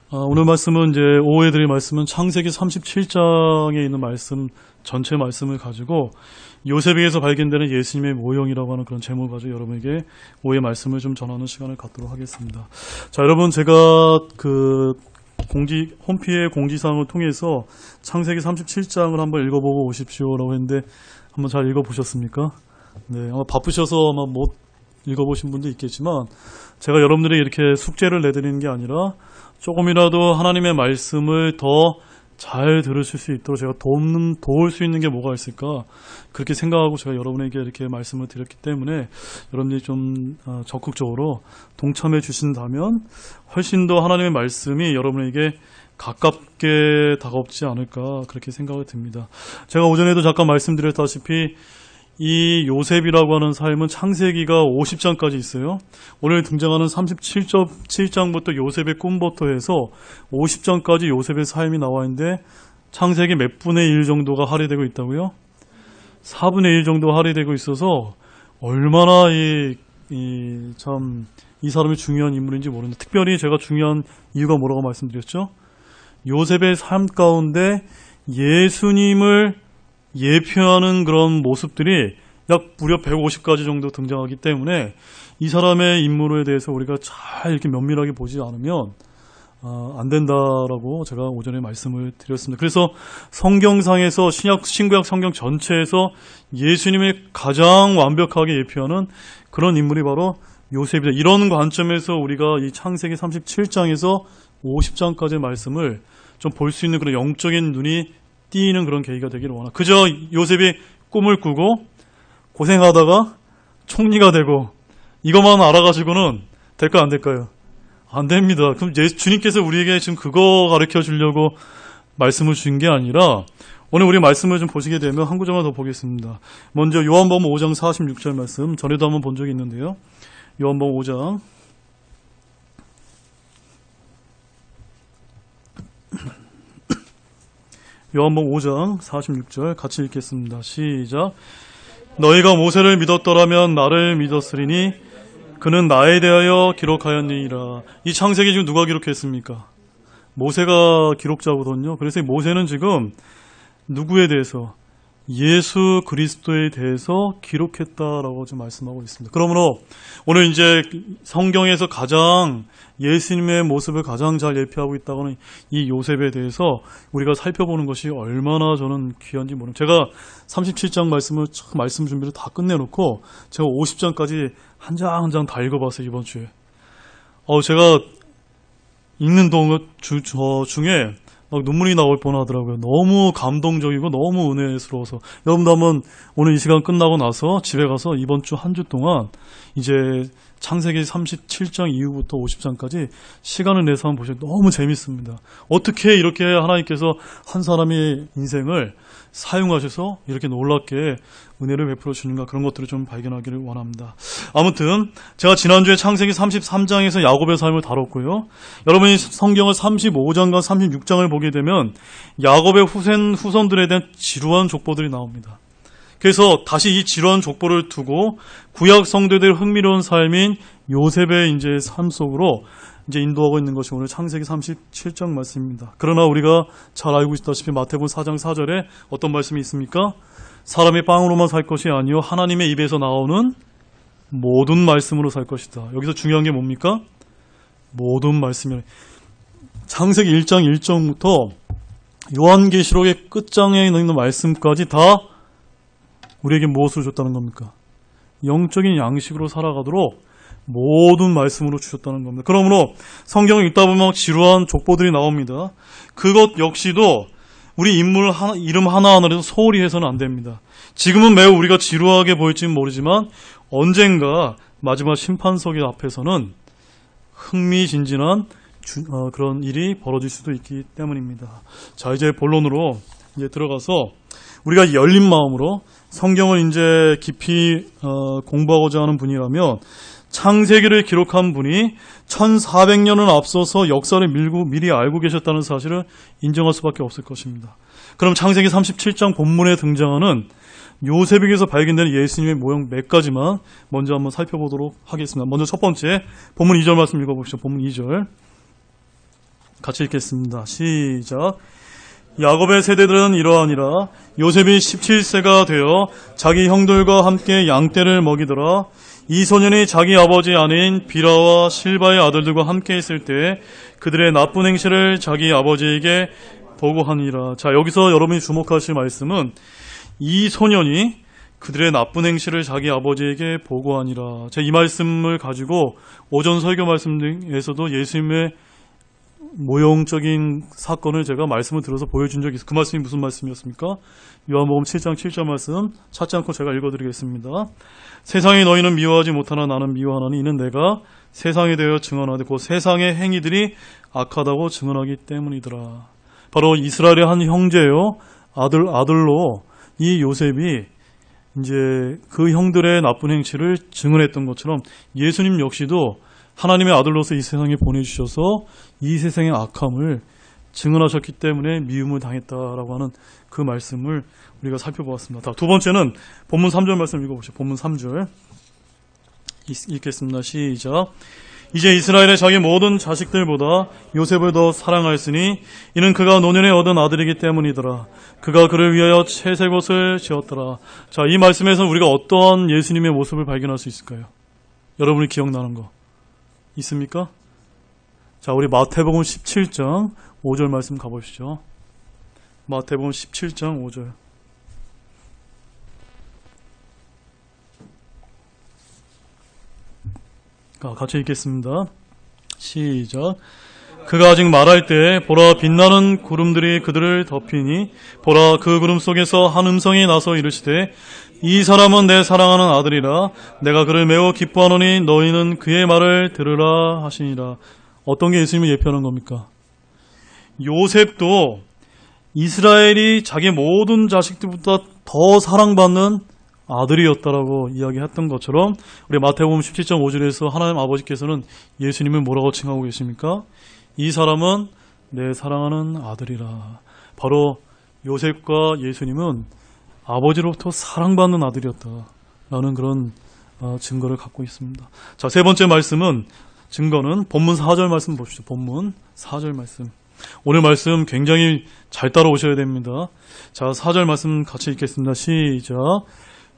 오늘 말씀은 이제 오후에 드릴 말씀은 창세기 37장에 있는 말씀 전체 말씀을 가지고 요셉에게서 발견되는 예수님의 모형이라고 하는 그런 제목을 가지고 여러분에게 오후의 말씀을 좀 전하는 시간을 갖도록 하겠습니다. 자, 여러분 제가 홈피의 공지사항을 통해서 창세기 37장을 한번 읽어보고 오십시오라고 했는데 한번 잘 읽어보셨습니까? 네, 아마 바쁘셔서 아마 못 읽어보신 분도 있겠지만 제가 여러분들이 이렇게 숙제를 내드리는 게 아니라 조금이라도 하나님의 말씀을 더 잘 들으실 수 있도록 제가 도울 수 있는 게 뭐가 있을까 그렇게 생각하고 제가 여러분에게 이렇게 말씀을 드렸기 때문에 여러분들이 좀 적극적으로 동참해 주신다면 훨씬 더 하나님의 말씀이 여러분에게 가깝게 다가오지 않을까 그렇게 생각이 듭니다. 제가 오전에도 잠깐 말씀드렸다시피 이 요셉이라고 하는 삶은 창세기가 50장까지 있어요. 오늘 등장하는 37장부터 요셉의 꿈부터 해서 50장까지 요셉의 삶이 나와 있는데 창세기 몇 분의 1 정도가 할애되고 있다고요? 4분의 1 정도 할애되고 있어서 얼마나 이 사람이 중요한 인물인지 모르는데 특별히 제가 중요한 이유가 뭐라고 말씀드렸죠? 요셉의 삶 가운데 예수님을 예표하는 그런 모습들이 약 무려 150가지 정도 등장하기 때문에 이 사람의 인물에 대해서 우리가 잘 이렇게 면밀하게 보지 않으면 안 된다라고 제가 오전에 말씀을 드렸습니다. 그래서 성경상에서 신구약 성경 전체에서 예수님의 가장 완벽하게 예표하는 그런 인물이 바로 요셉이다. 이런 관점에서 우리가 이 창세기 37장에서 50장까지의 말씀을 좀 볼 수 있는 그런 영적인 눈이 띄는 그런 계기가 되기를 원합니다. 그저 요셉이 꿈을 꾸고 고생하다가 총리가 되고 이것만 알아가지고는 될까 안 될까요? 안 됩니다. 그럼 주님께서 우리에게 지금 그거 가르쳐 주려고 말씀을 주신 게 아니라 오늘 우리 말씀을 좀 보시게 되면 한 구절만 더 보겠습니다. 먼저 요한복음 5장 46절 말씀 전에도 한번 본 적이 있는데요. 요한복음 5장 요한복음 5장 46절 같이 읽겠습니다. 시작. 너희가 모세를 믿었더라면 나를 믿었으리니 그는 나에 대하여 기록하였느니라. 이 창세기 지금 누가 기록했습니까? 모세가 기록자거든요. 그래서 모세는 지금 누구에 대해서? 예수 그리스도에 대해서 기록했다라고 지금 말씀하고 있습니다. 그러므로 오늘 이제 성경에서 가장 예수님의 모습을 가장 잘 예표하고 있다고는 이 요셉에 대해서 우리가 살펴보는 것이 얼마나 저는 귀한지 모릅니다. 제가 37장 말씀 준비를 다 끝내놓고 제가 50장까지 한 장 한 장 다 읽어봤어요, 이번 주에. 제가 읽는 중에 막 눈물이 나올 뻔하더라고요. 너무 감동적이고 너무 은혜스러워서. 여러분도 한번 오늘 이 시간 끝나고 나서 집에 가서 이번 주 한 주 동안 이제 창세기 37장 이후부터 50장까지 시간을 내서 한번 보시면 너무 재밌습니다. 어떻게 이렇게 하나님께서 한 사람의 인생을 사용하셔서 이렇게 놀랍게 은혜를 베풀어 주는가 그런 것들을 좀 발견하기를 원합니다. 아무튼 제가 지난주에 창세기 33장에서 야곱의 삶을 다뤘고요. 여러분이 성경을 35장과 36장을 보게 되면 야곱의 후손들에 대한 지루한 족보들이 나옵니다. 그래서 다시 이 지루한 족보를 두고 구약 성도들의 흥미로운 삶인 요셉의 이제 삶 속으로 이제 인도하고 있는 것이 오늘 창세기 37장 말씀입니다. 그러나 우리가 잘 알고 있다시피 마태복음 4장 4절에 어떤 말씀이 있습니까? 사람이 빵으로만 살 것이 아니요 하나님의 입에서 나오는 모든 말씀으로 살 것이다. 여기서 중요한 게 뭡니까? 모든 말씀이라. 창세기 1장 1절부터 요한계시록의 끝장에 있는 말씀까지 다 우리에게 무엇을 줬다는 겁니까? 영적인 양식으로 살아가도록 모든 말씀으로 주셨다는 겁니다. 그러므로 성경을 읽다 보면 지루한 족보들이 나옵니다. 그것 역시도 우리 인물 이름 하나하나에서 소홀히 해서는 안 됩니다. 지금은 매우 우리가 지루하게 보일지는 모르지만 언젠가 마지막 심판석의 앞에서는 흥미진진한 그런 일이 벌어질 수도 있기 때문입니다. 자, 이제 본론으로 이제 들어가서 우리가 열린 마음으로 성경을 이제 깊이 공부하고자 하는 분이라면 창세기를 기록한 분이 1400년을 앞서서 역사를 미리 알고 계셨다는 사실을 인정할 수밖에 없을 것입니다. 그럼 창세기 37장 본문에 등장하는 요셉에게서 발견되는 예수님의 모형 몇 가지만 먼저 한번 살펴보도록 하겠습니다. 먼저 첫 번째 본문 2절 말씀 읽어보시죠. 본문 2절 같이 읽겠습니다. 시작. 야곱의 세대들은 이러하니라. 요셉이 17세가 되어 자기 형들과 함께 양떼를 먹이더라. 이 소년이 자기 아버지 아내인 비라와 실바의 아들들과 함께 있을 때 그들의 나쁜 행실을 자기 아버지에게 보고하니라. 자, 여기서 여러분이 주목하실 말씀은 이 소년이 그들의 나쁜 행실을 자기 아버지에게 보고하니라. 제가 이 말씀을 가지고 오전 설교 말씀 중에서도 예수님의 모형적인 사건을 제가 말씀을 들어서 보여준 적이 있어요. 그 말씀이 무슨 말씀이었습니까? 요한복음 7장 7절 말씀 찾지 않고 제가 읽어드리겠습니다. 세상이 너희는 미워하지 못하나 나는 미워하나니 이는 내가 세상에 대하여 증언하되 그 세상의 행위들이 악하다고 증언하기 때문이더라. 바로 이스라엘의 한 형제요 아들로 이 요셉이 이제 그 형들의 나쁜 행실을 증언했던 것처럼 예수님 역시도 하나님의 아들로서 이 세상에 보내주셔서 이 세상의 악함을 증언하셨기 때문에 미움을 당했다라고 하는 그 말씀을 우리가 살펴보았습니다. 두 번째는 본문 3절 말씀 읽어보시죠. 본문 3절 읽겠습니다. 시작. 이제 이스라엘의 자기 모든 자식들보다 요셉을 더 사랑하였으니 이는 그가 노년에 얻은 아들이기 때문이더라. 그가 그를 위하여 채색 옷을 지었더라. 자, 이 말씀에서 우리가 어떠한 예수님의 모습을 발견할 수 있을까요? 여러분이 기억나는 거 있습니까? 자, 우리 마태복음 17장 5절 말씀 가보시죠. 마태복음 17장 5절. 같이 읽겠습니다. 시작. 그가 아직 말할 때 보라 빛나는 구름들이 그들을 덮이니 보라 그 구름 속에서 한 음성이 나서 이르시되 이 사람은 내 사랑하는 아들이라 내가 그를 매우 기뻐하노니 너희는 그의 말을 들으라 하시니라. 어떤 게 예수님을 예표하는 겁니까? 요셉도 이스라엘이 자기 모든 자식들보다 더 사랑받는 아들이었다라고 이야기했던 것처럼 우리 마태복음 17장 5절에서 하나님 아버지께서는 예수님을 뭐라고 칭하고 계십니까? 이 사람은 내 사랑하는 아들이라. 바로 요셉과 예수님은 아버지로부터 사랑받는 아들이었다라는 그런 증거를 갖고 있습니다. 자, 세 번째 말씀은 증거는 본문 4절 말씀 봅시다. 본문 4절 말씀. 오늘 말씀 굉장히 잘 따라오셔야 됩니다. 자, 4절 말씀 같이 읽겠습니다. 시작.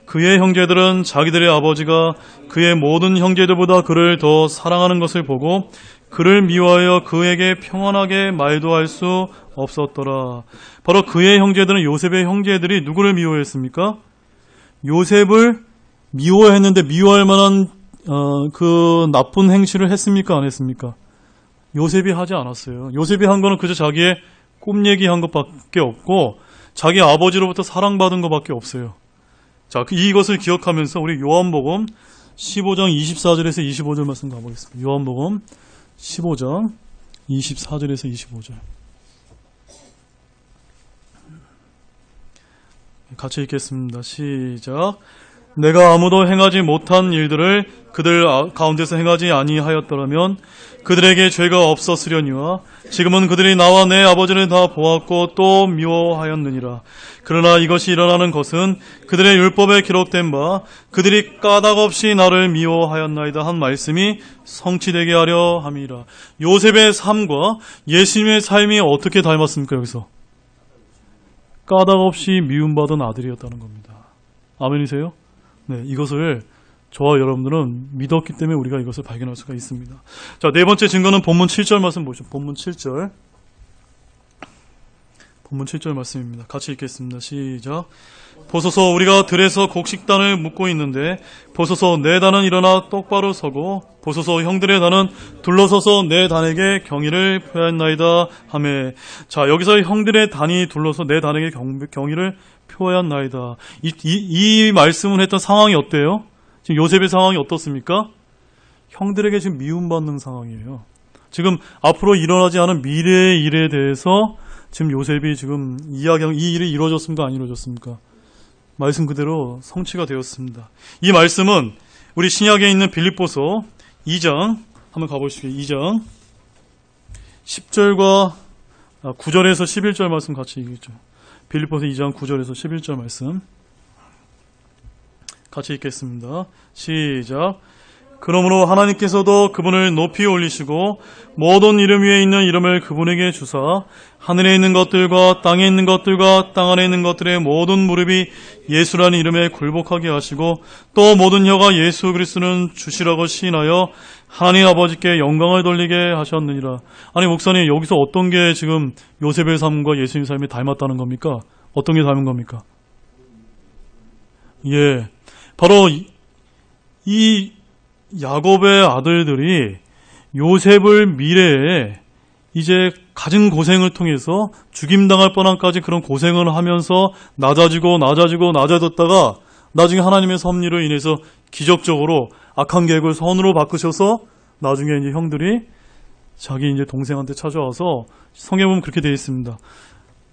그의 형제들은 자기들의 아버지가 그의 모든 형제들보다 그를 더 사랑하는 것을 보고 그를 미워하여 그에게 평안하게 말도 할 수 없었더라. 바로 그의 형제들은 요셉의 형제들이 누구를 미워했습니까? 요셉을 미워했는데 미워할 만한 그 나쁜 행실을 했습니까? 안 했습니까? 요셉이 하지 않았어요. 요셉이 한 거는 그저 자기의 꿈 얘기한 것밖에 없고 자기 아버지로부터 사랑받은 것밖에 없어요. 자, 이것을 기억하면서 우리 요한복음 15장 24절에서 25절 말씀 가보겠습니다. 요한복음 15장 24절에서 25절. 같이 읽겠습니다. 시작. 내가 아무도 행하지 못한 일들을 그들 가운데서 행하지 아니하였더라면 그들에게 죄가 없었으려니와 지금은 그들이 나와 내 아버지를 다 보았고 또 미워하였느니라. 그러나 이것이 일어나는 것은 그들의 율법에 기록된 바 그들이 까닭없이 나를 미워하였나이다 한 말씀이 성취되게 하려 함이라. 요셉의 삶과 예수님의 삶이 어떻게 닮았습니까? 여기서 까닭없이 미움받은 아들이었다는 겁니다. 아멘이세요? 네, 이것을 저와 여러분들은 믿었기 때문에 우리가 이것을 발견할 수가 있습니다. 자, 네 번째 증거는 본문 7절 말씀 보시죠. 본문 7절. 본문 7절 말씀입니다. 같이 읽겠습니다. 시작. 보소서 우리가 들에서 곡식단을 묶고 있는데 보소서 내 단은 일어나 똑바로 서고 보소서 형들의 단은 둘러서서 내 단에게 경의를 표하였나이다 하매. 자, 여기서 형들의 단이 둘러서 내 단에게 경의를 표하였나이다. 이 말씀을 했던 상황이 어때요? 지금 요셉의 상황이 어떻습니까? 형들에게 지금 미움받는 상황이에요. 지금 앞으로 일어나지 않은 미래의 일에 대해서 지금 요셉이 지금 이야기하는 이 일이 이루어졌습니까? 안 이루어졌습니까? 말씀 그대로 성취가 되었습니다. 이 말씀은 우리 신약에 있는 빌립보서 2장 한번 가보시죠. 2장 10절과 9절에서 11절 말씀 같이 읽죠. 빌립보서 2장 9절에서 11절 말씀 같이 읽겠습니다. 시작. 그러므로 하나님께서도 그분을 높이 올리시고 모든 이름 위에 있는 이름을 그분에게 주사 하늘에 있는 것들과 땅에 있는 것들과 땅 아래 있는 것들의 모든 무릎이 예수라는 이름에 굴복하게 하시고 또 모든 혀가 예수 그리스도는 주시라고 시인하여 하나님 아버지께 영광을 돌리게 하셨느니라. 아니 목사님, 여기서 어떤 게 지금 요셉의 삶과 예수님의 삶이 닮았다는 겁니까? 어떤 게 닮은 겁니까? 예, 바로 이 야곱의 아들들이 요셉을 미래에 이제 가진 고생을 통해서 죽임당할 뻔한까지 그런 고생을 하면서 낮아졌다가 나중에 하나님의 섭리로 인해서 기적적으로 악한 계획을 선으로 바꾸셔서 나중에 이제 형들이 자기 이제 동생한테 찾아와서 성경에 보면 그렇게 되어 있습니다.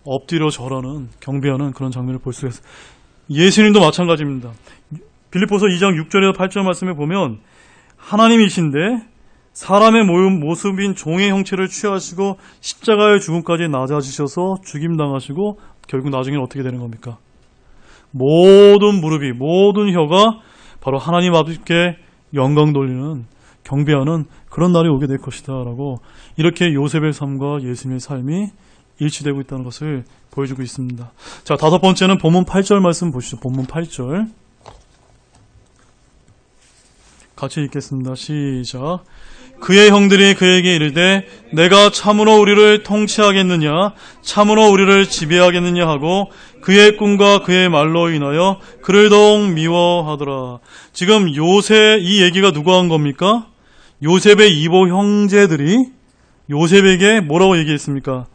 엎드려 절하는, 경배하는 그런 장면을 볼 수가 있어요. 예수님도 마찬가지입니다. 빌립보서 2장 6절에서 8절 말씀에 보면 하나님이신데 사람의 모습인 종의 형체를 취하시고 십자가의 죽음까지 낮아지셔서 죽임당하시고 결국 나중에는 어떻게 되는 겁니까? 모든 무릎이, 모든 혀가 바로 하나님 아버지께 영광 돌리는, 경배하는 그런 날이 오게 될 것이다 라고, 이렇게 요셉의 삶과 예수님의 삶이 일치되고 있다는 것을 보여주고 있습니다. 자, 다섯 번째는 본문 8절 말씀 보시죠. 본문 8절 같이 읽겠습니다. 시작. 그의 형들이 그에게 이르되 내가 참으로 우리를 통치하겠느냐, 참으로 우리를 지배하겠느냐 하고 그의 꿈과 그의 말로 인하여 그를 더욱 미워하더라. 지금 요셉, 이 얘기가 누가 한 겁니까? 요셉의 이보 형제들이 요셉에게 뭐라고 얘기했습니까?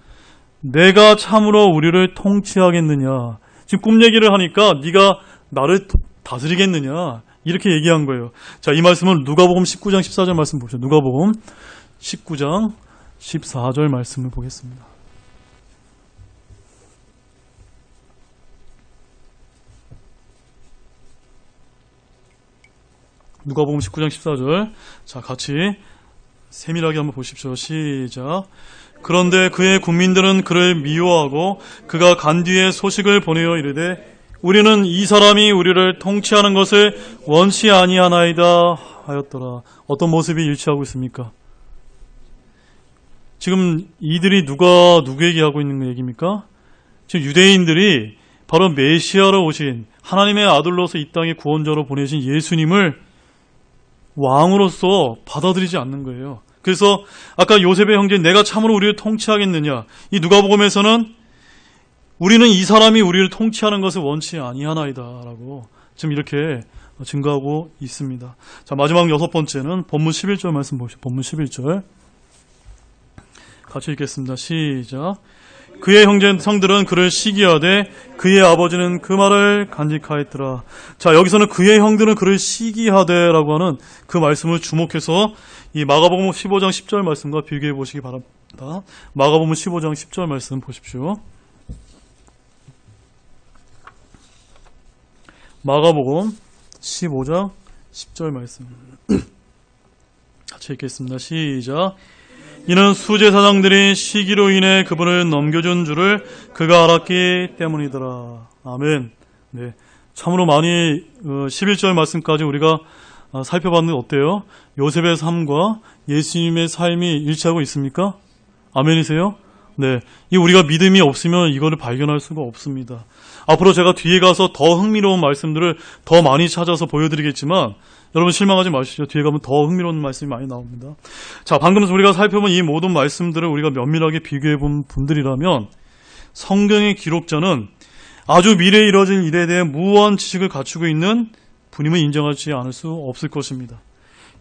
내가 참으로 우리를 통치하겠느냐. 지금 꿈 얘기를 하니까 네가 나를 다스리겠느냐, 이렇게 얘기한 거예요. 자, 이 말씀은 누가복음 19장 14절 말씀 보시죠. 누가복음 19장 14절 말씀을 보겠습니다. 누가복음 19장 14절. 자, 같이 세밀하게 한번 보십시오. 시작. 그런데 그의 국민들은 그를 미워하고 그가 간 뒤에 소식을 보내어 이르되 우리는 이 사람이 우리를 통치하는 것을 원치 아니하나이다 하였더라. 어떤 모습이 일치하고 있습니까? 지금 이들이 누구에게 하고 있는 얘기입니까? 지금 유대인들이 바로 메시아로 오신 하나님의 아들로서 이 땅에 구원자로 보내신 예수님을 왕으로서 받아들이지 않는 거예요. 그래서 아까 요셉의 형제 내가 참으로 우리를 통치하겠느냐, 이 누가복음에서는 우리는 이 사람이 우리를 통치하는 것을 원치 아니하나이다 라고 지금 이렇게 증거하고 있습니다. 자, 마지막 여섯 번째는 본문 11절 말씀 보시죠. 본문 11절 같이 읽겠습니다. 시작. 그의 형제들은 그를 시기하되 그의 아버지는 그 말을 간직하였더라. 자, 여기서는 그의 형들은 그를 시기하되 라고 하는 그 말씀을 주목해서 이 마가복음 15장 10절 말씀과 비교해 보시기 바랍니다. 마가복음 15장 10절 말씀 보십시오. 마가복음 15장 10절 말씀 같이 읽겠습니다. 시작. 이는 수제사장들이 시기로 인해 그분을 넘겨준 줄을 그가 알았기 때문이더라. 아멘. 네, 참으로 많이 11절 말씀까지 우리가 살펴봤는데 어때요? 요셉의 삶과 예수님의 삶이 일치하고 있습니까? 아멘이세요? 네, 이 우리가 믿음이 없으면 이거를 발견할 수가 없습니다. 앞으로 제가 뒤에 가서 더 흥미로운 말씀들을 더 많이 찾아서 보여드리겠지만 여러분 실망하지 마시죠. 뒤에 가면 더 흥미로운 말씀이 많이 나옵니다. 자, 방금 우리가 살펴본 이 모든 말씀들을 우리가 면밀하게 비교해 본 분들이라면 성경의 기록자는 아주 미래에 이뤄질 일에 대해 무한 지식을 갖추고 있는 분임을 인정하지 않을 수 없을 것입니다.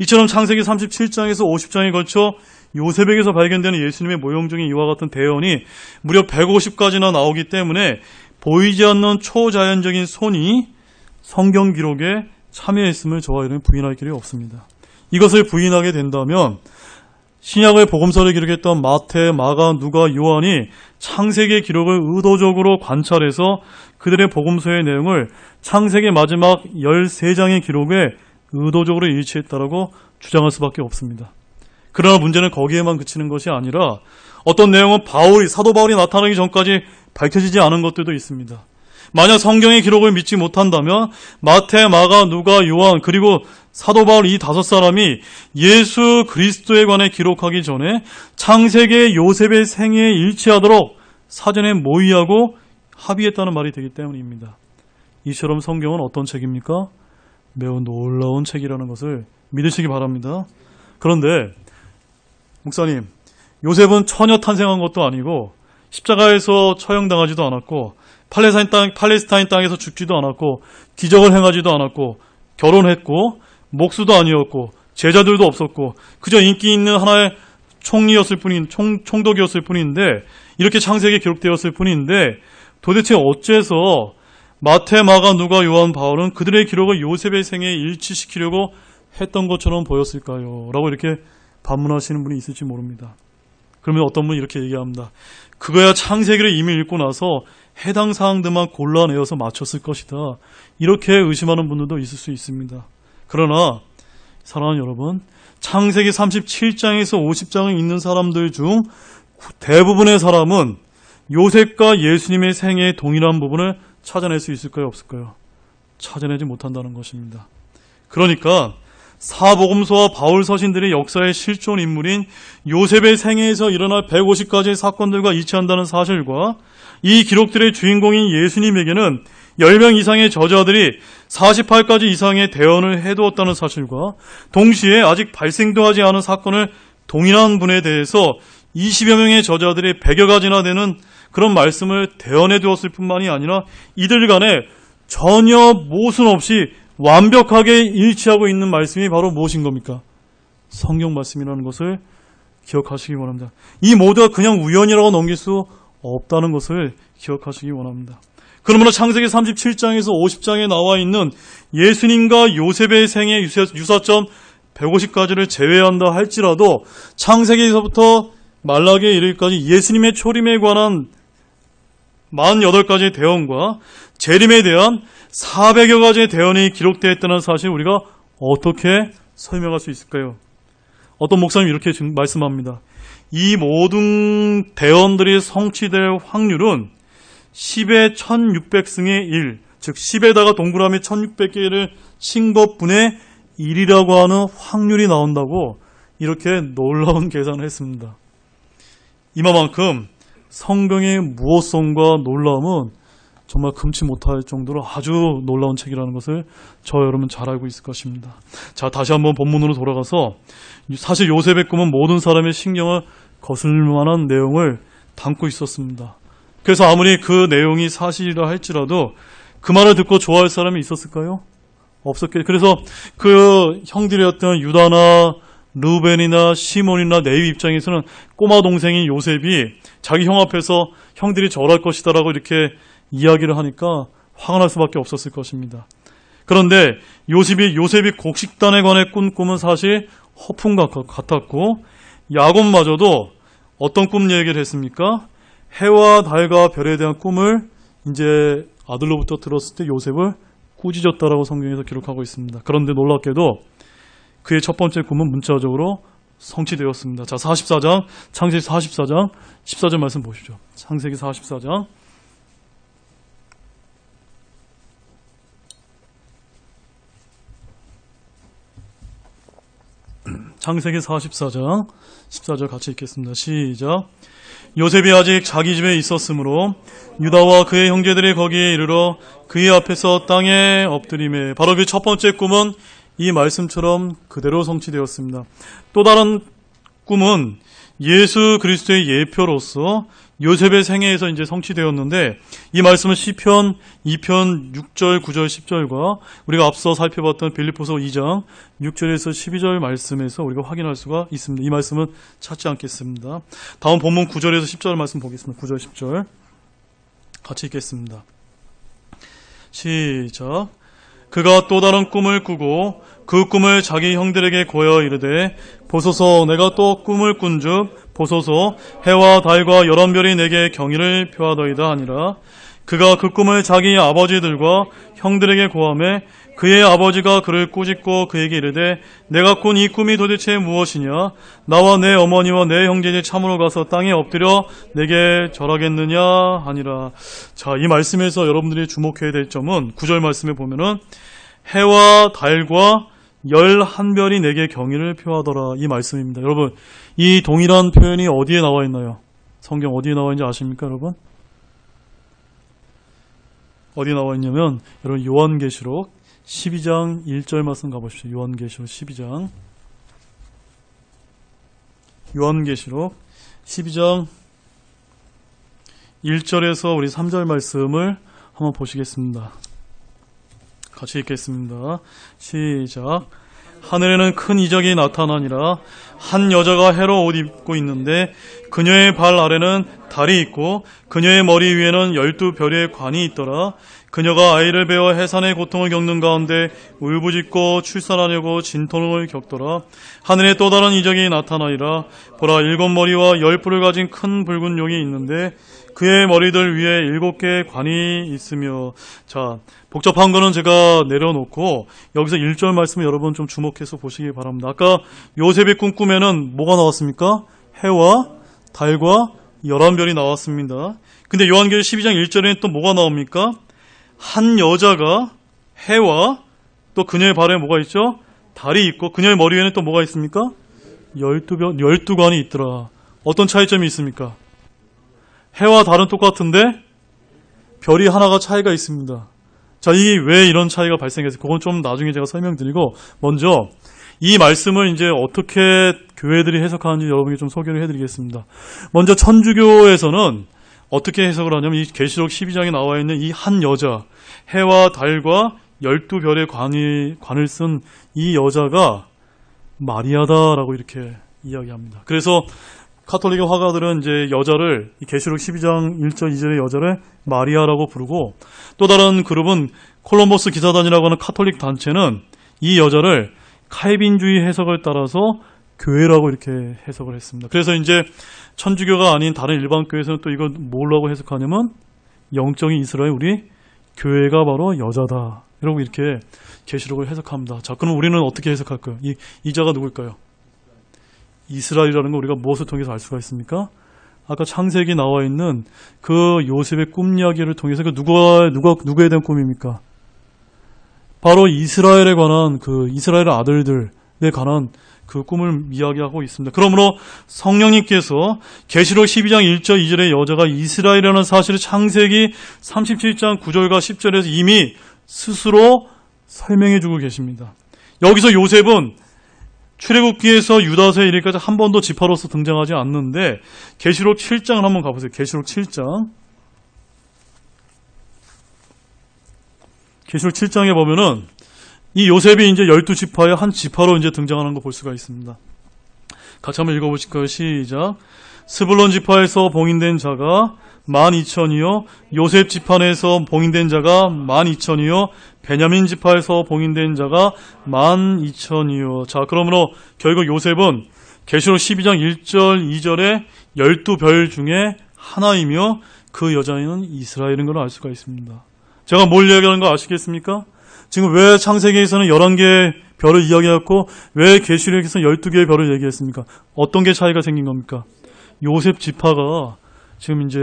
이처럼 창세기 37장에서 50장에 걸쳐 요셉에게서 발견되는 예수님의 모형 중에 이와 같은 대언이 무려 150가지나 나오기 때문에 보이지 않는 초자연적인 손이 성경 기록에 참여했음을 저와 여러분이 부인할 길이 없습니다. 이것을 부인하게 된다면 신약의 복음서를 기록했던 마태, 마가, 누가, 요한이 창세기의 기록을 의도적으로 관찰해서 그들의 복음서의 내용을 창세기 마지막 13장의 기록에 의도적으로 일치했다라고 주장할 수밖에 없습니다. 그러나 문제는 거기에만 그치는 것이 아니라 어떤 내용은 사도 바울이 나타나기 전까지 밝혀지지 않은 것들도 있습니다. 만약 성경의 기록을 믿지 못한다면 마태, 마가, 누가, 요한 그리고 사도 바울 이 5사람이 예수 그리스도에 관해 기록하기 전에 창세기의 요셉의 생애에 일치하도록 사전에 모의하고 합의했다는 말이 되기 때문입니다. 이처럼 성경은 어떤 책입니까? 매우 놀라운 책이라는 것을 믿으시기 바랍니다. 그런데 목사님, 요셉은 처녀 탄생한 것도 아니고 십자가에서 처형당하지도 않았고 팔레스타인 땅에서 죽지도 않았고 기적을 행하지도 않았고 결혼했고 목수도 아니었고 제자들도 없었고 그저 인기 있는 하나의 총독이었을 뿐인데 이렇게 창세기에 기록되었을 뿐인데 도대체 어째서 마태, 마가, 누가, 요한, 바울은 그들의 기록을 요셉의 생애에 일치시키려고 했던 것처럼 보였을까요? 라고 이렇게 반문하시는 분이 있을지 모릅니다. 그러면 어떤 분이 이렇게 얘기합니다. 그거야 창세기를 이미 읽고 나서 해당 사항들만 골라내어서 맞췄을 것이다. 이렇게 의심하는 분들도 있을 수 있습니다. 그러나 사랑하는 여러분, 창세기 37장에서 50장에 있는 사람들 중 대부분의 사람은 요셉과 예수님의 생애의 동일한 부분을 찾아낼 수 있을까요? 없을까요? 찾아내지 못한다는 것입니다. 그러니까 사복음서와 바울 서신들의 역사의 실존 인물인 요셉의 생애에서 일어날 150가지의 사건들과 일치한다는 사실과 이 기록들의 주인공인 예수님에게는 10명 이상의 저자들이 48가지 이상의 대언을 해두었다는 사실과 동시에 아직 발생도 하지 않은 사건을 동일한 분에 대해서 20여 명의 저자들이 100여 가지나 되는 그런 말씀을 대언해 두었을 뿐만이 아니라 이들 간에 전혀 모순 없이 완벽하게 일치하고 있는 말씀이 바로 무엇인 겁니까? 성경 말씀이라는 것을 기억하시기 원합니다. 이 모두가 그냥 우연이라고 넘길 수 없다는 것을 기억하시기 원합니다. 그러므로 창세기 37장에서 50장에 나와 있는 예수님과 요셉의 생애 유사점 150가지를 제외한다 할지라도 창세기에서부터 말라기에 이르기까지 예수님의 초림에 관한 48가지의 대언과 재림에 대한 400여 가지의 대언이 기록되어 있다는 사실을 우리가 어떻게 설명할 수 있을까요? 어떤 목사님이 이렇게 말씀합니다. 이 모든 대언들이 성취될 확률은 10의 1600승의 1, 즉 10에다가 동그라미 1600개를 친 것분의 1이라고 하는 확률이 나온다고 이렇게 놀라운 계산을 했습니다. 이만큼 성경의 무엇성과 놀라움은 정말 금치 못할 정도로 아주 놀라운 책이라는 것을 저 여러분 잘 알고 있을 것입니다. 자, 다시 한번 본문으로 돌아가서 사실 요셉의 꿈은 모든 사람의 신경을 거슬릴 만한 내용을 담고 있었습니다. 그래서 아무리 그 내용이 사실이라 할지라도 그 말을 듣고 좋아할 사람이 있었을까요? 없었겠죠. 그래서 그 형들이었던 유다나 루벤이나 시몬이나 레위 입장에서는 꼬마 동생인 요셉이 자기 형 앞에서 형들이 절할 것이다라고 이렇게 이야기를 하니까 화가 날 수밖에 없었을 것입니다. 그런데 요셉이 곡식단에 관해 꾼 꿈은 사실 허풍 같았고 야곱마저도 어떤 꿈 얘기를 했습니까? 해와 달과 별에 대한 꿈을 이제 아들로부터 들었을 때 요셉을 꾸짖었다라고 성경에서 기록하고 있습니다. 그런데 놀랍게도 그의 첫 번째 꿈은 문자적으로 성취되었습니다. 자, 44장, 창세기 44장 14절 말씀 보시죠. 창세기 44장 창세기 44장 14절 같이 읽겠습니다. 시작. 요셉이 아직 자기 집에 있었으므로 유다와 그의 형제들이 거기에 이르러 그의 앞에서 땅에 엎드리매. 바로 그 첫 번째 꿈은 이 말씀처럼 그대로 성취되었습니다. 또 다른 꿈은 예수 그리스도의 예표로서 요셉의 생애에서 이제 성취되었는데 이 말씀은 시편 2편 6절, 9절, 10절과 우리가 앞서 살펴봤던 빌립보서 2장 6절에서 12절 말씀에서 우리가 확인할 수가 있습니다. 이 말씀은 찾지 않겠습니다. 다음 본문 9절에서 10절 말씀 보겠습니다. 9절, 10절 같이 읽겠습니다. 시작. 그가 또 다른 꿈을 꾸고 그 꿈을 자기 형들에게 고여 이르되 보소서 내가 또 꿈을 꾼즉 보소서 해와 달과 여러 별이 내게 경의를 표하더이다 하니라. 그가 그 꿈을 자기 아버지들과 형들에게 고하매 그의 아버지가 그를 꾸짖고 그에게 이르되 내가 꾼 이 꿈이 도대체 무엇이냐? 나와 내 어머니와 내 형제들이 참으로 가서 땅에 엎드려 내게 절하겠느냐 하니라. 자, 이 말씀에서 여러분들이 주목해야 될 점은 9절 말씀에 보면은 해와 달과 11별이 내게 경의를 표하더라. 이 말씀입니다. 여러분, 이 동일한 표현이 어디에 나와 있나요? 성경 어디에 나와 있는지 아십니까, 여러분? 어디에 나와 있냐면, 여러분, 요한계시록 12장 1절 말씀 가보십시오. 요한계시록 12장. 요한계시록 12장 1절에서 우리 3절 말씀을 한번 보시겠습니다. 같이 읽겠습니다. 시작. 하늘에는 큰 이적이 나타나니라. 한 여자가 해로 옷 입고 있는데 그녀의 발 아래는 달이 있고 그녀의 머리 위에는 12별의 관이 있더라. 그녀가 아이를 베어 해산의 고통을 겪는 가운데 울부짖고 출산하려고 진통을 겪더라. 하늘에 또 다른 이적이 나타나니라. 보라, 7머리와 10뿔을 가진 큰 붉은 용이 있는데 그의 머리들 위에 7개의 관이 있으며. 자, 복잡한 거는 제가 내려놓고 여기서 1절 말씀을 여러분 좀 주목해서 보시기 바랍니다. 아까 요셉의 꿈꾸면은 뭐가 나왔습니까? 해와 달과 11별이 나왔습니다. 근데 요한계시록 12장 1절에는 또 뭐가 나옵니까? 한 여자가 해와 또 그녀의 발에 뭐가 있죠? 달이 있고 그녀의 머리 위에는 또 뭐가 있습니까? 12관이 있더라. 어떤 차이점이 있습니까? 해와 달은 똑같은데 별이 하나가 차이가 있습니다. 자, 이게 왜 이런 차이가 발생했을까? 그건 좀 나중에 제가 설명드리고, 먼저 이 말씀을 이제 어떻게 교회들이 해석하는지 여러분께 좀 소개를 해드리겠습니다. 먼저 천주교에서는 어떻게 해석을 하냐면 이 계시록 12장에 나와 있는 이 한 여자, 해와 달과 12별의 관을 쓴 이 여자가 마리아다라고 이렇게 이야기합니다. 그래서 카톨릭의 화가들은 이제 여자를 이 계시록 12장 1절 2절의 여자를 마리아라고 부르고, 또 다른 그룹은 콜럼버스 기사단이라고 하는 카톨릭 단체는 이 여자를 칼빈주의 해석을 따라서 교회라고 이렇게 해석을 했습니다. 그래서 이제 천주교가 아닌 다른 일반 교회에서는 또 이걸 뭐라고 해석하냐면 영적인 이스라엘 우리 교회가 바로 여자다, 이러고 이렇게 계시록을 해석합니다. 자, 그럼 우리는 어떻게 해석할까요? 이 자가 누굴까요? 이스라엘이라는 거 우리가 무엇을 통해서 알 수가 있습니까? 아까 창세기 나와 있는 그 요셉의 꿈 이야기를 통해서 그 누구에 대한 꿈입니까? 바로 이스라엘에 관한 그 이스라엘 아들들에 관한 그 꿈을 이야기하고 있습니다. 그러므로 성령님께서 계시록 12장 1절 2절의 여자가 이스라엘이라는 사실을 창세기 37장 9절과 10절에서 이미 스스로 설명해 주고 계십니다. 여기서 요셉은 출애굽기에서 유다서에 이르기까지 한 번도 지파로서 등장하지 않는데 계시록 7장을 한번 가보세요. 계시록 7장. 계시록 7장에 보면은 이 요셉이 이제 12지파의 한 지파로 이제 등장하는 거 볼 수가 있습니다. 같이 한번 읽어보실까요? 시작. 스불론 지파에서 봉인된 자가 12,000이요. 요셉 지파에서 봉인된 자가 12,000이요. 베냐민 지파에서 봉인된 자가 12,000이요. 자, 그러므로 결국 요셉은 계시록 12장 1절 2절의 12별 중에 하나이며 그 여자는 이스라엘인 걸 알 수가 있습니다. 제가 뭘 이야기하는 거 아시겠습니까? 지금 왜 창세기에서는 11개의 별을 이야기했고 왜 계시록에서는 12개의 별을 얘기했습니까? 어떤 게 차이가 생긴 겁니까? 요셉 지파가 지금 이제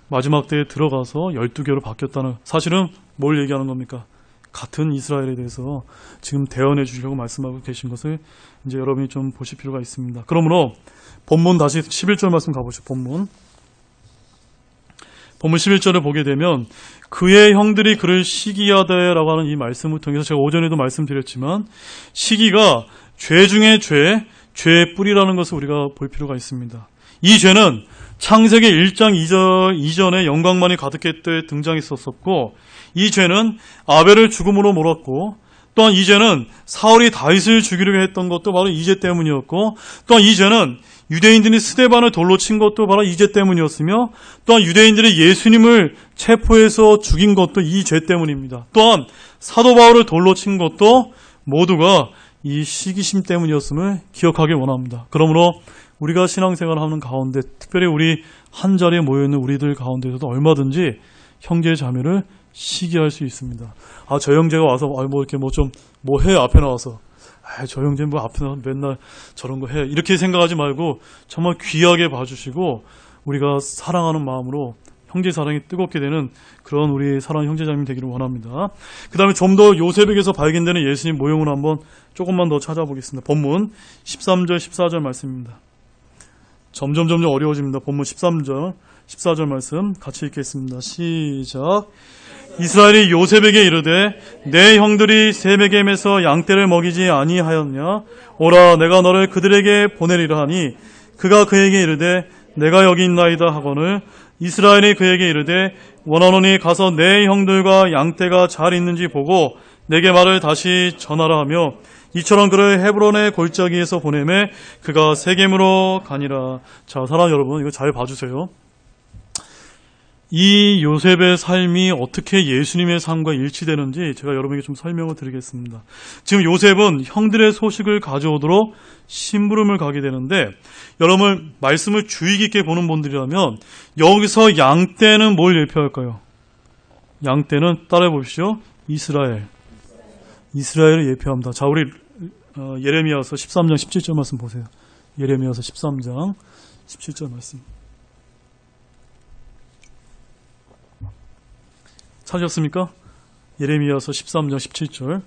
마지막 때에 들어가서 12개로 바뀌었다는, 사실은 뭘 얘기하는 겁니까? 같은 이스라엘에 대해서 지금 대언해 주시려고 말씀하고 계신 것을 이제 여러분이 좀 보실 필요가 있습니다. 그러므로 본문 다시 11절 말씀 가보시죠. 본문 11절을 보게 되면 그의 형들이 그를 시기하되라고 하는 이 말씀을 통해서 제가 오전에도 말씀드렸지만 시기가 죄 중에 죄의 뿌리라는 것을 우리가 볼 필요가 있습니다. 이 죄는 창세기 1장 2절 이전에 영광만이 가득할 때 등장했었고, 이 죄는 아벨을 죽음으로 몰았고, 또한 이 죄는 사울이 다윗을 죽이려고 했던 것도 바로 이 죄 때문이었고, 또한 이 죄는 유대인들이 스데반을 돌로 친 것도 바로 이 죄 때문이었으며, 또한 유대인들이 예수님을 체포해서 죽인 것도 이 죄 때문입니다. 또한 사도 바울을 돌로 친 것도 모두가 이 시기심 때문이었음을 기억하길 원합니다. 그러므로 우리가 신앙생활을 하는 가운데, 특별히 우리 한 자리에 모여있는 우리들 가운데서도 얼마든지 형제 자매를 시기할 수 있습니다. 아, 저 형제가 와서 뭐 이렇게 뭐 해 앞에 나와서, 저 형제 뭐 앞에 나와서 맨날 저런 거 해, 이렇게 생각하지 말고 정말 귀하게 봐주시고 우리가 사랑하는 마음으로 형제 사랑이 뜨겁게 되는 그런 우리 사랑하는 형제자매님 되기를 원합니다. 그 다음에 좀 더 요셉에게서 발견되는 예수님 모형을 한번 조금만 더 찾아보겠습니다. 본문 13절 14절 말씀입니다. 점점 어려워집니다. 본문 13절 14절 말씀 같이 읽겠습니다. 시작. 이스라엘이 요셉에게 이르되 내 형들이 세베겜에서 양떼를 먹이지 아니하였냐? 오라 내가 너를 그들에게 보내리라 하니 그가 그에게 이르되 내가 여기 있나이다 하거늘 이스라엘이 그에게 이르되 원하노니 가서 내 형들과 양떼가 잘 있는지 보고 내게 말을 다시 전하라 하며 이처럼 그를 헤브론의 골짜기에서 보내매 그가 세겜으로 가니라. 자, 사랑하는 여러분, 이거 잘 봐주세요. 이 요셉의 삶이 어떻게 예수님의 삶과 일치되는지 제가 여러분에게 좀 설명을 드리겠습니다. 지금 요셉은 형들의 소식을 가져오도록 심부름을 가게 되는데, 여러분 말씀을 주의 깊게 보는 분들이라면 여기서 양떼는 뭘 예표할까요? 양떼는 따라해 보십시오. 이스라엘을 예표합니다. 자, 우리 예레미야서 13장 17절 말씀 보세요. 예레미야서 13장 17절 말씀. 찾으셨습니까? 예레미야서 13장 17절.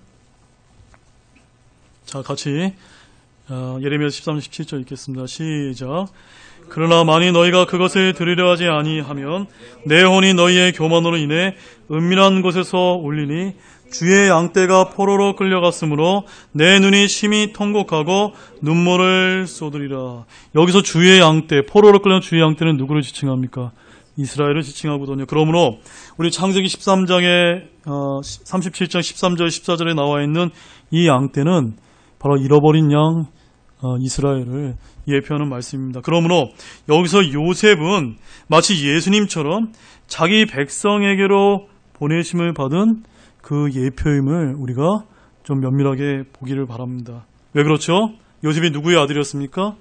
자, 같이 예레미야서 13장 17절 읽겠습니다. 시작. 그러나 만일 너희가 그것을 들으려 하지 아니하면 내 혼이 너희의 교만으로 인해 은밀한 곳에서 울리니 주의 양떼가 포로로 끌려갔으므로 내 눈이 심히 통곡하고 눈물을 쏟으리라. 여기서 주의 양떼, 포로로 끌려간 주의 양떼는 누구를 지칭합니까? 이스라엘을 지칭하거든요. 그러므로 우리 창세기 13장에 37장 13절 14절에 나와 있는 이 양떼는 바로 잃어버린 양 이스라엘을 예표하는 말씀입니다. 그러므로 여기서 요셉은 마치 예수님처럼 자기 백성에게로 보내심을 받은 그 예표임을 우리가 좀 면밀하게 보기를 바랍니다. 왜 그렇죠? 요셉이 누구의 아들이었습니까?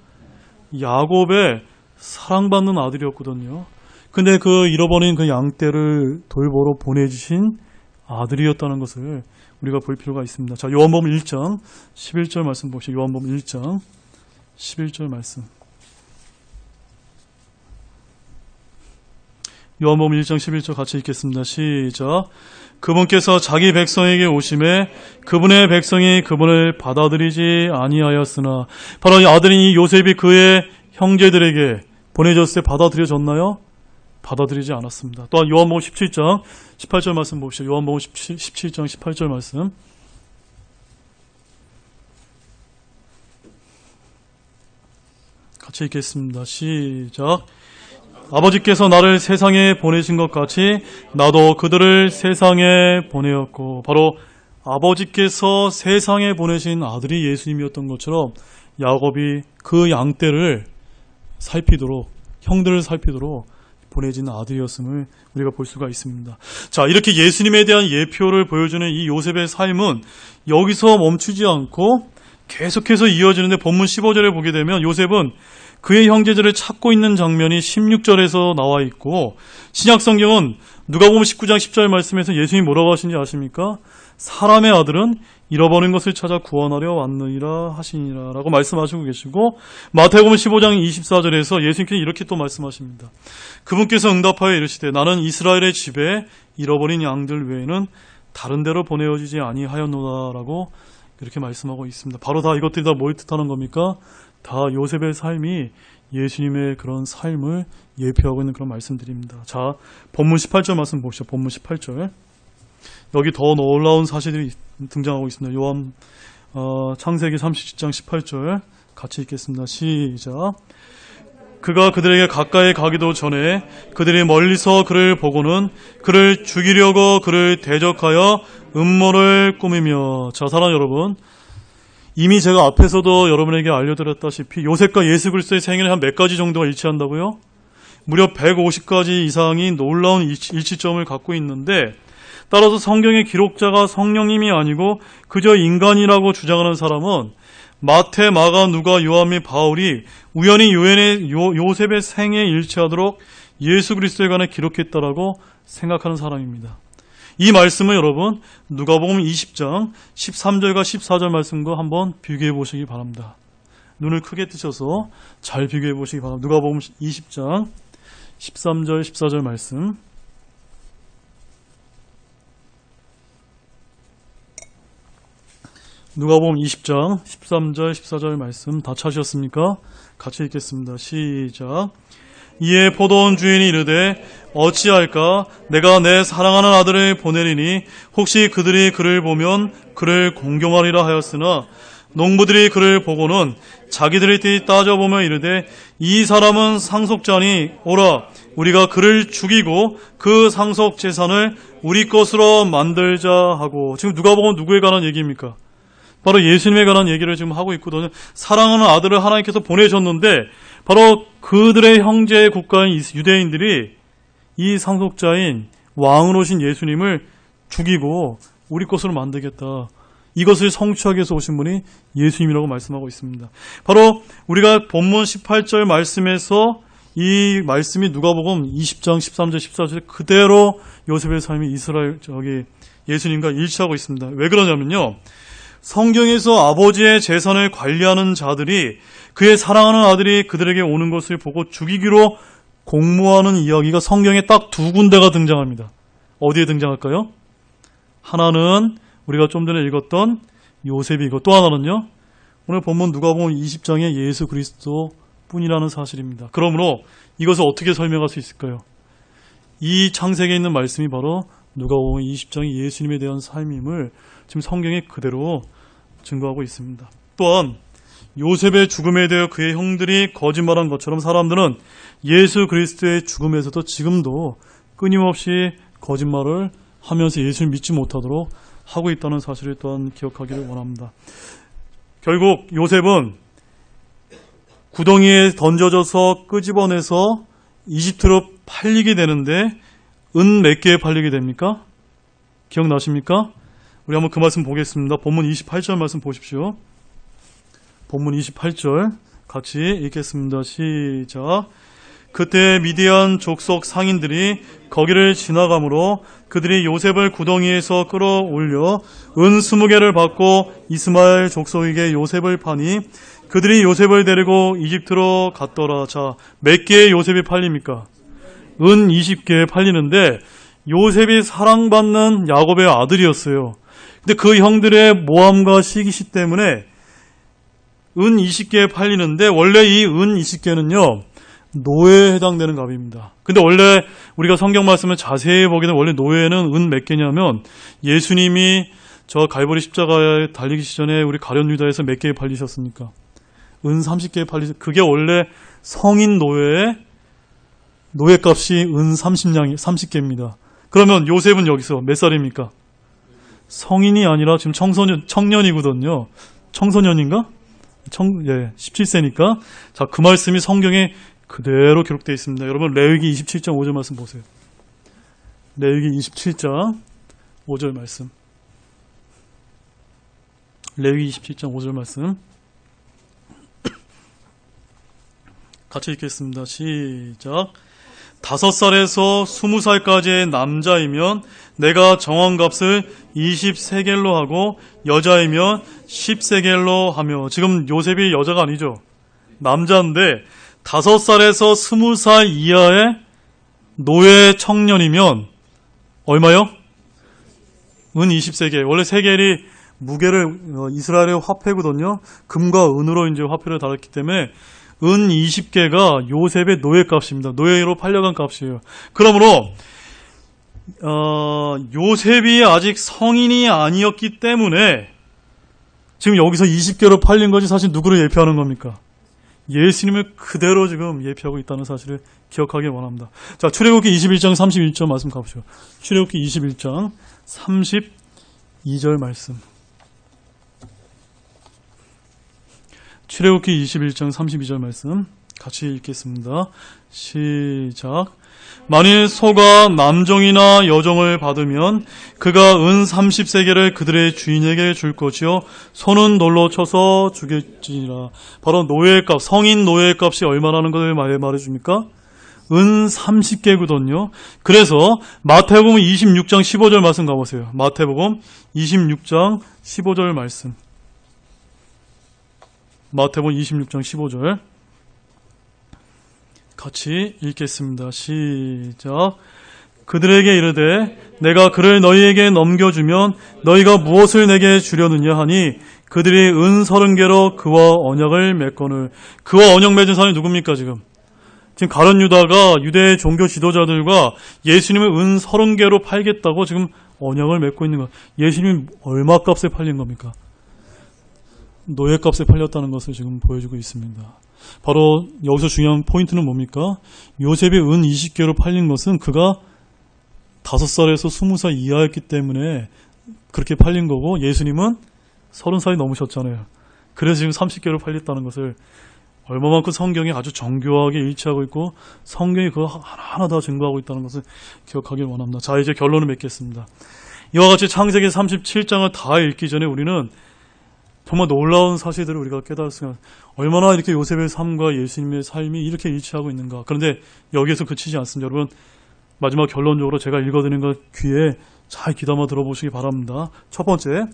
야곱의 사랑받는 아들이었거든요. 근데 그 잃어버린 그 양떼를 돌보러 보내주신 아들이었다는 것을 우리가 볼 필요가 있습니다. 자, 요한복음 1장 11절 말씀 보시죠. 요한복음 1장 11절 말씀. 요한복음 1장 11절 같이 읽겠습니다. 시작. 그분께서 자기 백성에게 오심에 그분의 백성이 그분을 받아들이지 아니하였으나, 바로 이 아들인 이 요셉이 그의 형제들에게 보내졌을 때 받아들여졌나요? 받아들이지 않았습니다. 또한 요한복음 17장 18절 말씀 보십시오. 요한복음 17장 18절 말씀. 같이 읽겠습니다. 시작. 아버지께서 나를 세상에 보내신 것 같이 나도 그들을 세상에 보내었고, 바로 아버지께서 세상에 보내신 아들이 예수님이었던 것처럼 야곱이 그 양떼를 살피도록, 형들을 살피도록 보내진 아들이었음을 우리가 볼 수가 있습니다. 자, 이렇게 예수님에 대한 예표를 보여주는 이 요셉의 삶은 여기서 멈추지 않고 계속해서 이어지는데, 본문 15절에 보게 되면 요셉은 그의 형제들을 찾고 있는 장면이 16절에서 나와 있고, 신약성경은 누가복음 19장 10절 말씀에서 예수님이 뭐라고 하신지 아십니까? 사람의 아들은 잃어버린 것을 찾아 구원하려 왔느니라 하시니라 라고 말씀하시고 계시고, 마태복음 15장 24절에서 예수님께서 이렇게 또 말씀하십니다. 그분께서 응답하여 이르시되 나는 이스라엘의 집에 잃어버린 양들 외에는 다른 데로 보내어지지 아니하였노라 라고 이렇게 말씀하고 있습니다. 바로 다 이것들이 다 뭘 뜻하는 겁니까? 다 요셉의 삶이 예수님의 그런 삶을 예표하고 있는 그런 말씀들입니다. 자, 본문 18절 말씀 보시죠. 본문 18절. 여기 더 놀라운 사실들이 등장하고 있습니다. 요한 창세기 30장 18절 같이 읽겠습니다. 시작. 그가 그들에게 가까이 가기도 전에 그들이 멀리서 그를 보고는 그를 죽이려고 그를 대적하여 음모를 꾸미며. 자, 사랑하는 여러분, 이미 제가 앞에서도 여러분에게 알려드렸다시피 요셉과 예수 그리스도의 생애는 한 몇 가지 정도가 일치한다고요? 무려 150가지 이상이 놀라운 일치점을 갖고 있는데, 따라서 성경의 기록자가 성령님이 아니고 그저 인간이라고 주장하는 사람은 마태, 마가, 누가, 요한 및 바울이 우연히 요셉의 생애에 일치하도록 예수 그리스도에 관해 기록했다라고 생각하는 사람입니다. 이 말씀은 여러분 누가복음 20장 13절과 14절 말씀과 한번 비교해 보시기 바랍니다. 눈을 크게 뜨셔서 잘 비교해 보시기 바랍니다. 누가복음 20장 13절, 14절 말씀. 누가복음 20장 13절, 14절 말씀 다 찾으셨습니까? 같이 읽겠습니다. 시작. 이에 포도원 주인이 이르되 어찌할까? 내가 내 사랑하는 아들을 보내리니 혹시 그들이 그를 보면 그를 공경하리라 하였으나 농부들이 그를 보고는 자기들끼리 따져보며 이르되 이 사람은 상속자니 오라 우리가 그를 죽이고 그 상속 재산을 우리 것으로 만들자 하고. 지금 누가복음 누구에 관한 얘기입니까? 바로 예수님에 관한 얘기를 지금 하고 있거든요. 사랑하는 아들을 하나님께서 보내셨는데 바로 그들의 형제 국가인 유대인들이 이 상속자인 왕으로 오신 예수님을 죽이고 우리 것으로 만들겠다. 이것을 성취하기 위해서 오신 분이 예수님이라고 말씀하고 있습니다. 바로 우리가 본문 18절 말씀에서 이 말씀이 누가복음 20장 13절 14절 그대로 요셉의 삶이 이스라엘 예수님과 일치하고 있습니다. 왜 그러냐면요. 성경에서 아버지의 재산을 관리하는 자들이 그의 사랑하는 아들이 그들에게 오는 것을 보고 죽이기로 공모하는 이야기가 성경에 딱 두 군데가 등장합니다. 어디에 등장할까요? 하나는 우리가 좀 전에 읽었던 요셉이고 또 하나는요. 오늘 본문 누가복음 20장의 예수 그리스도 뿐이라는 사실입니다. 그러므로 이것을 어떻게 설명할 수 있을까요? 이 창세기에 있는 말씀이 바로 누가복음 20장의 예수님에 대한 삶임을 지금 성경에 그대로 증거하고 있습니다. 또한 요셉의 죽음에 대해 그의 형들이 거짓말한 것처럼 사람들은 예수 그리스도의 죽음에서도 지금도 끊임없이 거짓말을 하면서 예수를 믿지 못하도록 하고 있다는 사실을 또한 기억하기를 원합니다. 결국 요셉은 구덩이에 던져져서 끄집어내서 이집트로 팔리게 되는데 은 몇 개에 팔리게 됩니까? 기억나십니까? 우리 한번 그 말씀 보겠습니다. 본문 28절 말씀 보십시오. 본문 28절 같이 읽겠습니다. 시작. 그때 미디안 족속 상인들이 거기를 지나가므로 그들이 요셉을 구덩이에서 끌어올려 은 20개를 받고 이스마엘 족속에게 요셉을 파니 그들이 요셉을 데리고 이집트로 갔더라. 자, 몇 개의 요셉이 팔립니까? 은 20개에 팔리는데 요셉이 사랑받는 야곱의 아들이었어요. 근데 그 형들의 모함과 시기시 때문에 은 20개에 팔리는데 원래 이 은 20개는요. 노예에 해당되는 값입니다. 근데 원래 우리가 성경 말씀을 자세히 보게 되면 원래 노예는 은 몇 개냐면 예수님이 저 갈보리 십자가에 달리기 전에 우리 가룟 유다에서 몇 개에 팔리셨습니까? 은 30개에 팔리셨. 그게 원래 성인 노예의 노예값이 은 30개입니다. 그러면 요셉은 여기서 몇 살입니까? 성인이 아니라 지금 청년이거든요. 청소년인가? 17세니까. 자, 그 말씀이 성경에 그대로 기록되어 있습니다. 여러분, 레위기 27장 5절 말씀 보세요. 레위기 27장 5절 말씀. 레위기 27장 5절 말씀. 같이 읽겠습니다. 시작. 5살에서 20살까지의 남자이면 내가 정한 값을 20세겔로 하고 여자이면 10세겔로 하며. 지금 요셉이 여자가 아니죠. 남자인데 5살에서 20살 이하의 노예 청년이면 얼마요? 은 20세겔. 원래 세겔이 무게를 이스라엘의 화폐거든요. 금과 은으로 이제 화폐를 달았기 때문에 은 20개가 요셉의 노예값입니다. 노예로 팔려간 값이에요. 그러므로 요셉이 아직 성인이 아니었기 때문에 지금 여기서 20개로 팔린 것이 사실 누구를 예표하는 겁니까? 예수님을 그대로 지금 예표하고 있다는 사실을 기억하기 원합니다. 자, 출애굽기 21장 31절 말씀 가보시죠. 출애굽기 21장 32절 말씀. 출애굽기 21장 32절 말씀 같이 읽겠습니다. 시작. 만일 소가 남종이나 여종을 받으면 그가 은 30세겔을 그들의 주인에게 줄 것이요 소는 돌로 쳐서 주겠지니라. 바로 노예값, 성인 노예값이 얼마라는 것을 말해줍니까? 은 30개거든요. 그래서 마태복음 26장 15절 말씀 가보세요. 마태복음 26장 15절 말씀. 마태복음 26장 15절 같이 읽겠습니다. 시작. 그들에게 이르되 내가 그를 너희에게 넘겨주면 너희가 무엇을 내게 주려느냐 하니 그들이 은 30개로 그와 언약을 맺거늘. 그와 언약 맺은 사람이 누굽니까 지금 가룟 유다가 유대의 종교 지도자들과 예수님을 은 30개로 팔겠다고 지금 언약을 맺고 있는 것. 예수님이 얼마 값에 팔린 겁니까? 노예값에 팔렸다는 것을 지금 보여주고 있습니다. 바로 여기서 중요한 포인트는 뭡니까? 요셉이 은 20개로 팔린 것은 그가 5살에서 20살 이하였기 때문에 그렇게 팔린 거고, 예수님은 30살이 넘으셨잖아요. 그래서 지금 30개로 팔렸다는 것을 얼마만큼 성경이 아주 정교하게 일치하고 있고 성경이 그거 하나하나 다 증거하고 있다는 것을 기억하길 원합니다. 자, 이제 결론을 맺겠습니다. 이와 같이 창세기 37장을 다 읽기 전에 우리는 정말 놀라운 사실들을 우리가 깨달을 수가 있습니다. 얼마나 이렇게 요셉의 삶과 예수님의 삶이 이렇게 일치하고 있는가. 그런데 여기에서 그치지 않습니다. 여러분, 마지막 결론적으로 제가 읽어드리는 것 귀에 잘 귀담아 들어보시기 바랍니다. 첫 번째,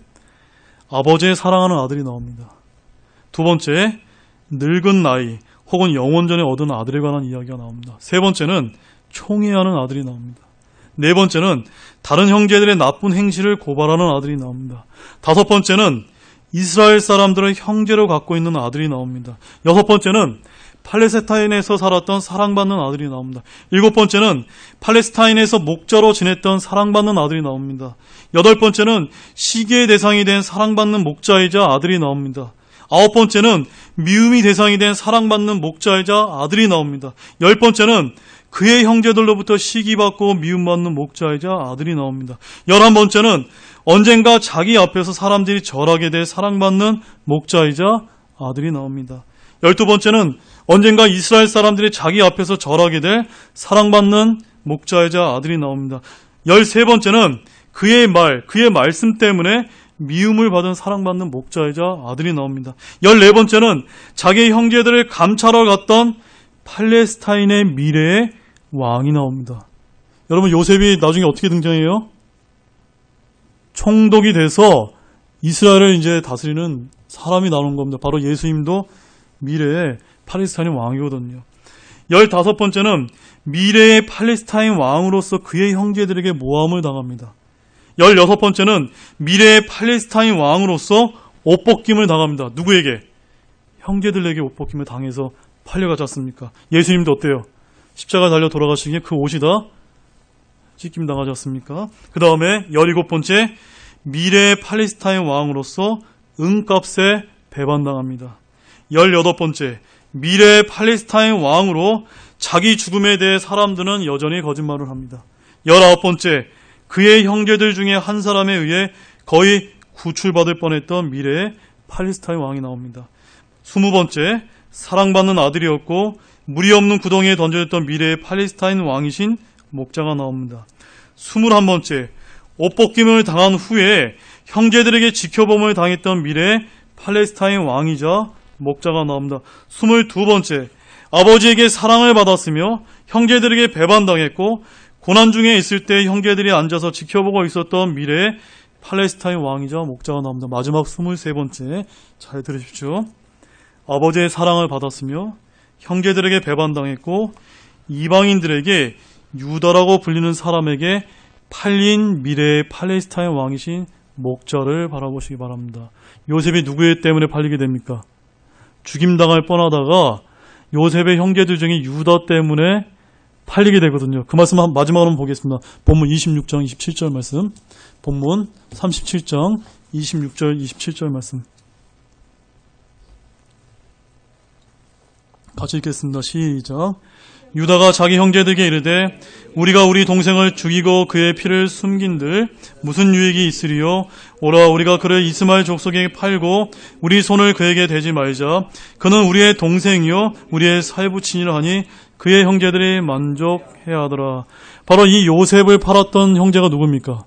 아버지의 사랑하는 아들이 나옵니다. 두 번째, 늙은 나이 혹은 영원전에 얻은 아들에 관한 이야기가 나옵니다. 세 번째는 총애하는 아들이 나옵니다. 네 번째는 다른 형제들의 나쁜 행실을 고발하는 아들이 나옵니다. 다섯 번째는 이스라엘 사람들을 형제로 갖고 있는 아들이 나옵니다. 여섯 번째는 팔레스타인에서 살았던 사랑받는 아들이 나옵니다. 일곱 번째는 팔레스타인에서 목자로 지냈던 사랑받는 아들이 나옵니다. 여덟 번째는 시기의 대상이 된 사랑받는 목자이자 아들이 나옵니다. 아홉 번째는 미움이 대상이 된 사랑받는 목자이자 아들이 나옵니다. 열 번째는 그의 형제들로부터 시기받고 미움받는 목자이자 아들이 나옵니다. 11번째는 언젠가 자기 앞에서 사람들이 절하게 될 사랑받는 목자이자 아들이 나옵니다. 12번째는 언젠가 이스라엘 사람들이 자기 앞에서 절하게 될 사랑받는 목자이자 아들이 나옵니다. 13번째는 그의 말씀 때문에 미움을 받은 사랑받는 목자이자 아들이 나옵니다. 14번째는 자기 형제들을 감찰하러 갔던 팔레스타인의 미래의 왕이 나옵니다. 여러분, 요셉이 나중에 어떻게 등장해요? 총독이 돼서 이스라엘을 이제 다스리는 사람이 나오는 겁니다. 바로 예수님도 미래의 팔레스타인 왕이거든요. 15번째는 미래의 팔레스타인 왕으로서 그의 형제들에게 모함을 당합니다. 16번째는 미래의 팔레스타인 왕으로서 옷벗김을 당합니다. 누구에게? 형제들에게 옷벗김을 당해서 팔려가지 않습니까? 예수님도 어때요? 십자가 달려 돌아가시기에 그 옷이 다 찢김 당하지 않습니까? 그 다음에 17번째, 미래의 팔레스타인 왕으로서 은값에 배반당합니다. 18번째, 미래의 팔레스타인 왕으로 자기 죽음에 대해 사람들은 여전히 거짓말을 합니다. 19번째, 그의 형제들 중에 한 사람에 의해 거의 구출받을 뻔했던 미래의 팔레스타인 왕이 나옵니다. 20번째, 사랑받는 아들이었고 무리 없는 구덩이에 던져졌던 미래의 팔레스타인 왕이신 목자가 나옵니다. 21번째, 옷벗김을 당한 후에 형제들에게 지켜봄을 당했던 미래의 팔레스타인 왕이자 목자가 나옵니다. 22번째, 아버지에게 사랑을 받았으며 형제들에게 배반당했고 고난 중에 있을 때 형제들이 앉아서 지켜보고 있었던 미래의 팔레스타인 왕이자 목자가 나옵니다. 마지막 23번째, 잘 들으십시오. 아버지의 사랑을 받았으며 형제들에게 배반당했고 이방인들에게 유다라고 불리는 사람에게 팔린 미래의 팔레스타인 왕이신 목자를 바라보시기 바랍니다. 요셉이 누구 때문에 팔리게 됩니까? 죽임당할 뻔하다가 요셉의 형제들 중에 유다 때문에 팔리게 되거든요. 그 말씀 마지막으로 보겠습니다. 본문 26장 27절 말씀. 본문 37장 26절 27절 말씀. 같이 읽겠습니다. 시작. 유다가 자기 형제들에게 이르되 우리가 우리 동생을 죽이고 그의 피를 숨긴들 무슨 유익이 있으리요? 오라, 우리가 그를 이스마엘 족속에게 팔고 우리 손을 그에게 대지 말자. 그는 우리의 동생이요 우리의 살부친이라 하니 그의 형제들이 만족해야 하더라. 바로 이 요셉을 팔았던 형제가 누굽니까?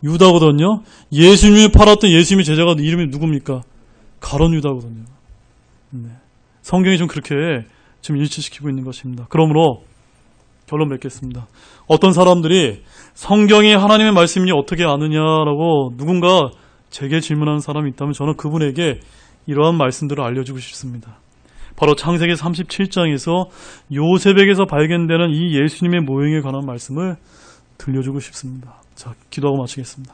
유다거든요. 예수님을 팔았던 예수님의 제자가 이름이 누굽니까? 가룟 유다거든요. 네. 성경이 좀 그렇게 지금 일치시키고 있는 것입니다. 그러므로 결론 맺겠습니다. 어떤 사람들이 성경이 하나님의 말씀이 어떻게 아느냐라고 누군가 제게 질문하는 사람이 있다면 저는 그분에게 이러한 말씀들을 알려주고 싶습니다. 바로 창세기 37장에서 요셉에게서 발견되는 이 예수님의 모형에 관한 말씀을 들려주고 싶습니다. 자, 기도하고 마치겠습니다.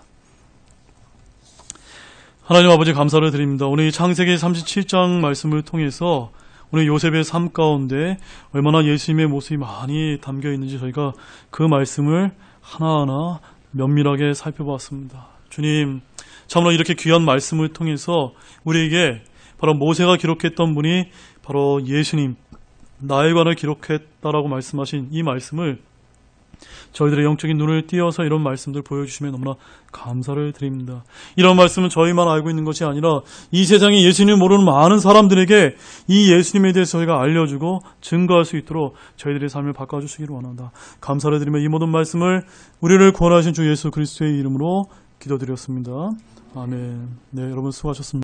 하나님 아버지 감사를 드립니다. 오늘 이 창세기 37장 말씀을 통해서 오늘 요셉의 삶 가운데 얼마나 예수님의 모습이 많이 담겨 있는지 저희가 그 말씀을 하나하나 면밀하게 살펴보았습니다. 주님, 참으로 이렇게 귀한 말씀을 통해서 우리에게 바로 모세가 기록했던 분이 바로 예수님, 나일관을 기록했다라고 말씀하신 이 말씀을 저희들의 영적인 눈을 띄어서 이런 말씀들 보여주시면 너무나 감사를 드립니다. 이런 말씀은 저희만 알고 있는 것이 아니라 이 세상에 예수님 모르는 많은 사람들에게 이 예수님에 대해서 저희가 알려주고 증거할 수 있도록 저희들의 삶을 바꿔주시기를 원한다. 감사를 드리며 이 모든 말씀을 우리를 구원하신 주 예수 그리스도의 이름으로 기도드렸습니다. 아멘. 네, 여러분 수고하셨습니다.